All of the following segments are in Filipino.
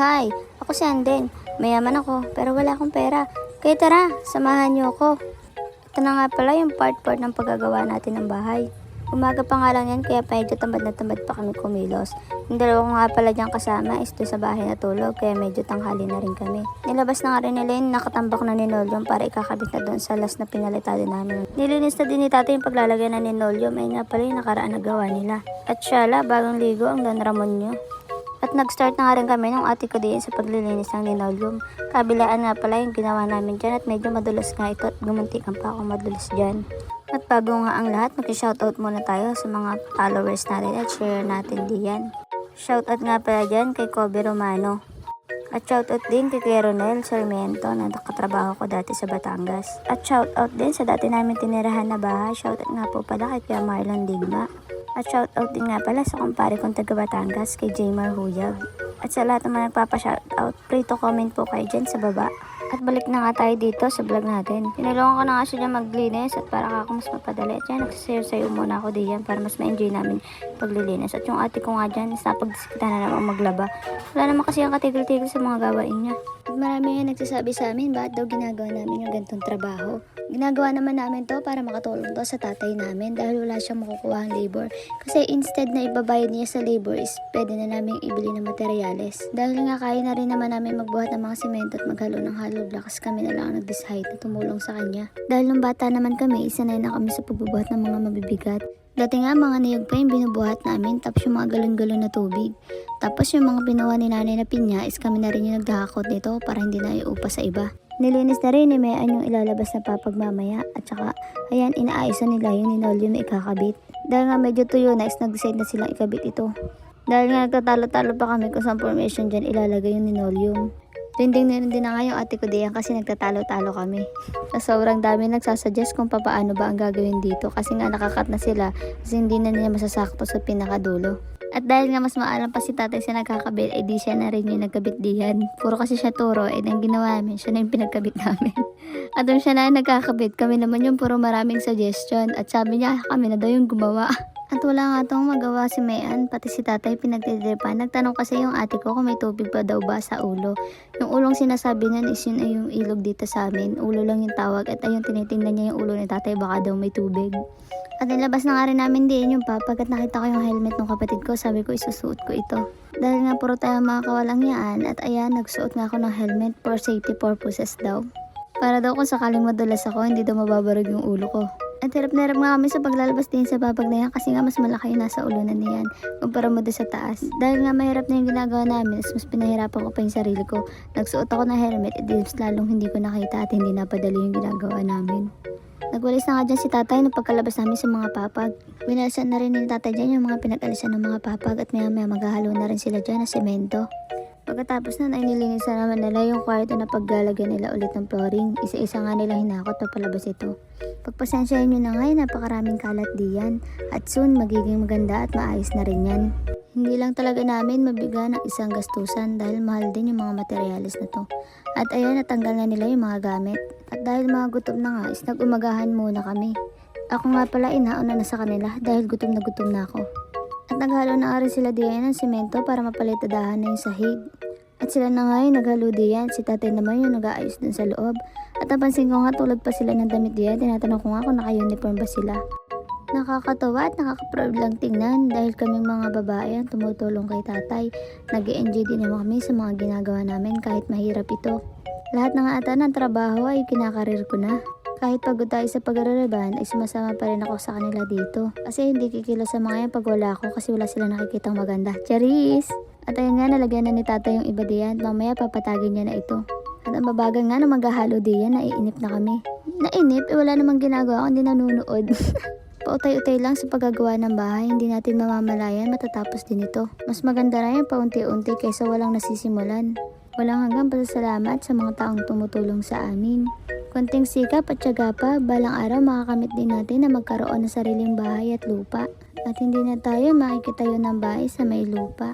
Hi, ako si Anden. Mayaman ako, pero wala akong pera. Kaya tara, samahan niyo ako. Ito na nga pala yung part ng paggagawa natin ng bahay. Umaga pa nga lang yan, kaya medyo tamad na tamad pa kami kumilos. Yung dalawa ko nga pala dyan kasama is doon sa bahay na tulog, kaya medyo tanghali na rin kami. Nilabas na nga rin nila yung nakatambak na linoleum para ikakabit na doon sa last na pinalitado namin. Nilinis na din ni tatay yung paglalagay ng linoleum, ay nga pala yung nakaraan na gawa nila. At syala, bagong ligo ang Don Ramon nyo. At nag-start na nga rin kami ng ate ko din sa paglilinis ng linoleum. Kabilaan nga pala yung ginawa namin dyan at medyo madulas nga ito at gumuntikan pa akong madulas dyan. At bago nga ang lahat, mag-shoutout muna tayo sa mga followers natin at share natin diyan. Shoutout nga pala dyan kay Kobe Romano. At shoutout din kay Kuya Ronel Sarmiento na nakatrabaho ko dati sa Batangas. At shoutout din sa dati namin tinirahan na bahay. Shoutout nga po pala kay Kuya Marlon Digma. At shoutout din nga pala sa kumpare kong taga Batangas kay Jaymar Huyag. At sa lahat ng mga nagpapa-shoutout, pray to comment po kayo dyan sa baba. At balik na nga tayo dito sa vlog natin. Tinulungan ko na nga siya dyan maglinis at para ako mas mapadali. At yan, nagsasayo-sayo muna ako diyan para mas ma-enjoy namin paglilinis. At yung ate ko nga dyan, napagdiskita na naman maglaba. Wala naman kasi ang katigil-tigil sa mga gawain niya. At marami nga nagsasabi sa amin, bakit daw ginagawa namin yung ganitong trabaho. Ginagawa naman namin to para makatulong to sa tatay namin dahil wala siyang makukuha ang labor. Kasi instead na ibabayad niya sa labor is pwede na namin ibili ng materyales. Dahil nga kaya na rin naman namin magbuhat ng mga semento at maghalo ng hollow blocks, kami na lang ang nag-decide na tumulong sa kanya. Dahil nung bata naman kami, isanay na kami sa pagbubuhat ng mga mabibigat. Dati nga mga niyog pa yung binubuhat namin, tapos yung mga galon-galon na tubig. Tapos yung mga pinuha ni nanay na pinya is kami na rin yung nagdahakot nito para hindi na iupa sa iba. Nilinis na rin ni Mayan yung ilalabas na papag mamaya at saka ayan inaayosan nila yung linoleum na ikakabit. Dahil nga medyo tuyo na is nag-decide na silang ikabit ito. Dahil nga nagtatalo-talo pa kami kung saan formation dyan ilalagay yung linoleum. Tinding na rin din na nga yung ate ko diyan kasi nagtatalo-talo kami. Sa sobrang dami nagsasuggest kung paano ba ang gagawin dito kasi nga nakakat na sila kasi hindi na nila masasakto sa pinakadulo. At dahil nga mas maalam pa si tatay sa nagkakabit, eh di siya na rin yung nagkabit diyan. Puro kasi siya turo, eh ang ginawa namin, siya na yung pinagkabit namin. At doon siya na yung nagkakabit, kami naman yung puro maraming suggestion. At sabi niya, kami na daw yung gumawa. At wala nga itong magawa si Mayan, pati si tatay pinagtitiripan. Nagtanong kasi yung ate ko kung may tubig pa daw ba sa ulo. Yung ulong sinasabi nun is yun ay yung ilog dito sa amin. Ulo lang yung tawag at ayun tinitingnan niya yung ulo ni tatay baka daw may tubig. At nilabas na nga rin namin din yung papag at nakita ko yung helmet ng kapatid ko, sabi ko isusuot ko ito. Dahil nga puro tayo mga kawalang yaan at ayan nagsuot nga ako ng helmet for safety purposes daw. Para daw kung sakaling madulas ako, hindi daw mababarag yung ulo ko. At hirap na hirap nga kami sa paglalabas din sa papag na yan kasi nga mas malaki yung nasa ulunan niyan kumpara mo doon sa taas. Dahil nga mahirap na yung ginagawa namin, mas pinahirapan ko pa yung sarili ko. Nagsuot ako ng helmet at lalong hindi ko nakita at hindi napadali yung ginagawa namin. Nagwalis na nga dyan si tatay nung pagkalabas namin sa mga papag. Winalisan na rin ni tatay dyan yung mga pinag-alisan ng mga papag at maya maghahalo na rin sila dyan ng semento. Pagkatapos na ay nilinisan naman nila yung kwarto na paglalagyan nila ulit ng flooring. Isa-isa nga nila hinakot na palabas ito. Pagpasensyahin nyo na nga napakaraming kalat diyan at soon magiging maganda at maayos na rin yan. Hindi lang talaga namin mabiga ng isang gastusan dahil mahal din yung mga materyales na to. At ayun natanggal na nila yung mga gamit. At dahil mga gutom na nga is nag-umagahan muna kami. Ako nga pala inauna na sa kanila dahil gutom na ako. At naghalo na nga rin sila diyan ng semento para mapalitadahan na yung sahig. At sila na nga yung naghalo diyan, si tatay naman yung nag-aayos dun sa loob. At napansin ko nga tulad pa sila ng damit diyan, tinatanong ko nga kung naka-uniform ba sila. Nakakatawa at nakaka-proud lang tingnan dahil kaming mga babae ang tumutulong kay tatay. Nag-e-enjoy din naman kami sa mga ginagawa namin kahit mahirap ito. Lahat ng ata ng trabaho ay kinakarir ko na. Kahit pagod tayo sa pag-raraban ay sumasama pa rin ako sa kanila dito. Kasi hindi kikilos sa mga yan pag wala ako kasi wala sila nakikitang maganda. Charis! At ayun nga nalagyan na ni tatay yung iba diyan. Mamaya papatagin niya na ito. At ang babagal nga na maghahalo diyan, naiinip na kami. Nainip? Wala namang ginagawa kundi nanunood. Pautay-utay lang sa paggagawa ng bahay, hindi natin mamamalayan matatapos din ito. Mas maganda na yan paunti-unti kaysa walang nasisimulan. Walang hanggang pasasalamat sa mga taong tumutulong sa amin. Konting sikap at tiyaga pa, balang araw makakamit din natin na magkaroon ng sariling bahay at lupa. At hindi na tayo makikitayo ng bahay sa may lupa.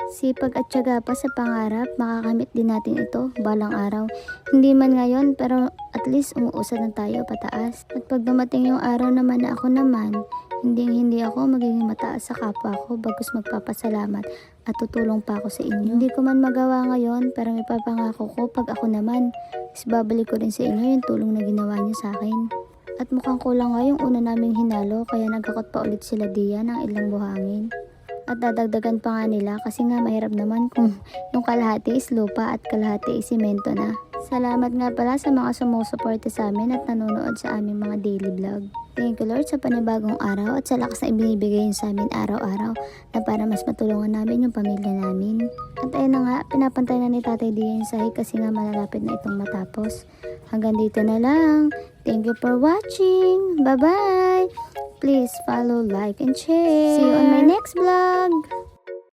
Sipag at tiyaga pa sa pangarap, makakamit din natin ito balang araw. Hindi man ngayon pero at least umuusad na tayo pataas. At pag dumating yung araw naman na ako naman, hindi ako magiging mataas sa kapwa ko bagkus magpapasalamat at tutulong pa ako sa inyo. Hindi ko man magawa ngayon pero may papangako ko pag ako naman is babalik ko rin sa inyo yung tulong na ginawa niyo sa akin. At mukhang kulang nga yung una naming hinalo kaya nagkakot pa ulit sila diyan ng ilang buhangin. At dadagdagan pa nga nila kasi nga mahirap naman kung yung kalahati is lupa at kalahati is simento na. Salamat nga pala sa mga sumusuporta sa amin at nanonood sa aming mga daily vlog. Thank you Lord sa panibagong araw at sa lakas na ibinibigay sa amin araw-araw na para mas matulungan namin yung pamilya namin. At ayun na nga, pinapantay na ni Tatay Dia yung sahig kasi nga malalapit na itong matapos. Hanggang dito na lang. Thank you for watching. Bye-bye! Please follow, like, and share. See you on my next vlog!